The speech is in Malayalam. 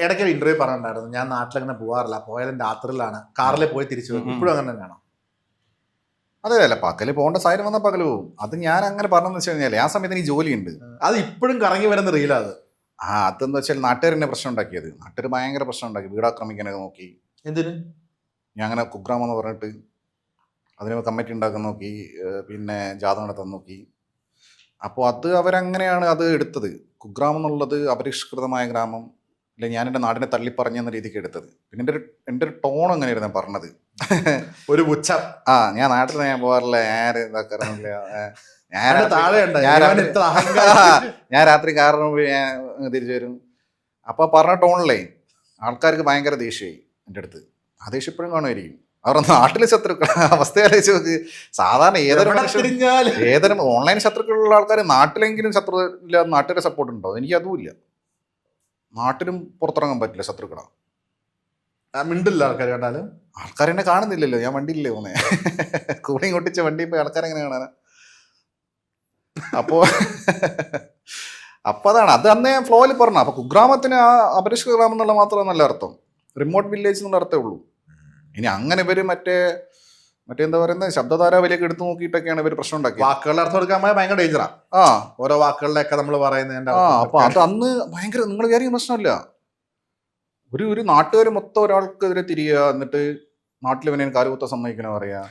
ഇടയ്ക്ക് ഒരു ഇന്റർവ്യൂ പറഞ്ഞിട്ടുണ്ടായിരുന്നു, ഞാൻ നാട്ടിലങ്ങനെ പോകാറില്ല, പോയാലും രാത്രിയിലാണ്, കാറിൽ പോയി തിരിച്ചു വരും. ഇപ്പോഴും അങ്ങനെ തന്നെയാണോ? അതെ അല്ല, പകല് പോകേണ്ട സാഹചര്യം വന്നാൽ പകല് പോകും. അത് ഞാൻ അങ്ങനെ പറഞ്ഞെന്ന് വെച്ച് കഴിഞ്ഞാൽ ആ സമയത്ത് എനിക്ക് ജോലിയുണ്ട്. അത് ഇപ്പോഴും കറങ്ങി വരുന്ന റീലാ അത്. അതെന്ന് വെച്ചാൽ നാട്ടുകാർ തന്നെ പ്രശ്നം ഉണ്ടാക്കിയത്. നാട്ടുകാർ ഭയങ്കര പ്രശ്നം ഉണ്ടാക്കി, വീടാക്രമിക്കാനൊക്കെ നോക്കി. എന്തിന്? ഞാൻ അങ്ങനെ കുഗ്രാമം എന്ന് പറഞ്ഞിട്ട് അതിന് കമ്മിറ്റി ഉണ്ടാക്കാൻ നോക്കി, പിന്നെ ജാഥ നടത്താൻ നോക്കി. അപ്പോൾ അത് അവരങ്ങനെയാണ് അത് എടുത്തത്. കുഗ്രാമം എന്നുള്ളത് അപരിഷ്കൃതമായ ഗ്രാമം, അല്ലെങ്കിൽ ഞാൻ എൻ്റെ നാടിനെ തള്ളിപ്പറഞ്ഞെന്ന രീതിക്ക് എടുത്തത്. പിന്നെ എൻ്റെ ഒരു ടോൺ എങ്ങനെയായിരുന്നു ഞാൻ പറഞ്ഞത്, ഒരു പുച്ഛം. ഞാൻ നാട്ടിൽ ഞാൻ പോകാറില്ല, ആര് ഇതാക്കാറില്ല, ഞാൻ രാത്രി കാറിന് പോയി ഞാൻ തിരിച്ചു വരും. അപ്പോൾ പറഞ്ഞ ടോണിലേ ആൾക്കാർക്ക് ഭയങ്കര ദേഷ്യമായി എൻ്റെ അടുത്ത്. ആ ദേഷ്യം ഇപ്പോഴും കാണുമായിരിക്കും. അവരുടെ നാട്ടിലെ ശത്രുക്കൾ അവസ്ഥയാലോചിച്ച് നോക്ക്. സാധാരണ ഏതൊരു ഓൺലൈൻ ശത്രുക്കളുള്ള ആൾക്കാർ നാട്ടിലെങ്കിലും ശത്രു ഇല്ല, നാട്ടുകാരെ സപ്പോർട്ട് ഉണ്ടോ? എനിക്ക് അതുമില്ല. നാട്ടിലും പുറത്തിറങ്ങാൻ പറ്റില്ല, ശത്രുക്കളാണ്. മിണ്ടില്ല ആൾക്കാർ കണ്ടാലും. ആൾക്കാരെന്നെ കാണുന്നില്ലല്ലോ, ഞാൻ വണ്ടിയില്ലേ പോന്നെ. കൂടെയും കൊട്ടിച്ച വണ്ടി പോയി ആൾക്കാരെങ്ങനെ കാണാനാ? അപ്പോൾ അതാണ് അത് അന്നേ ഫ്ലോയിൽ പറഞ്ഞു. അപ്പോൾ കുഗ്രാമത്തിന് ആ അപരിഷ്കൃത ഗ്രാമം എന്നുള്ള മാത്രമല്ല അർത്ഥം, റിമോട്ട് വില്ലേജ് എന്നുള്ള അർത്ഥമേ ഉള്ളൂ. ഇനി അങ്ങനെ ഇവർ മറ്റേന്താ പറയുന്നത്, ശബ്ദധാര വിലയൊക്കെ എടുത്തു നോക്കിയിട്ടൊക്കെയാണ് ഇവർ പ്രശ്നം ഉണ്ടാക്കിയത്. വാക്കുകളുടെ അർത്ഥം എടുക്കാൻ ഭയങ്കര ഡേഞ്ചറാ. ഓരോ വാക്കുകളിലൊക്കെ നമ്മൾ പറയുന്നത്. അപ്പൊ അത് അന്ന് ഭയങ്കര, നിങ്ങൾ വിചാരിക്കുന്ന പ്രശ്നമല്ല. ഒരു നാട്ടുകാർ മൊത്തം ഒരാൾക്കെതിരെ തിരിയുക, എന്നിട്ട് നാട്ടിൽ ഇവനെ കാലുകുത്താൻ സമ്മതിക്കണ പറയാ.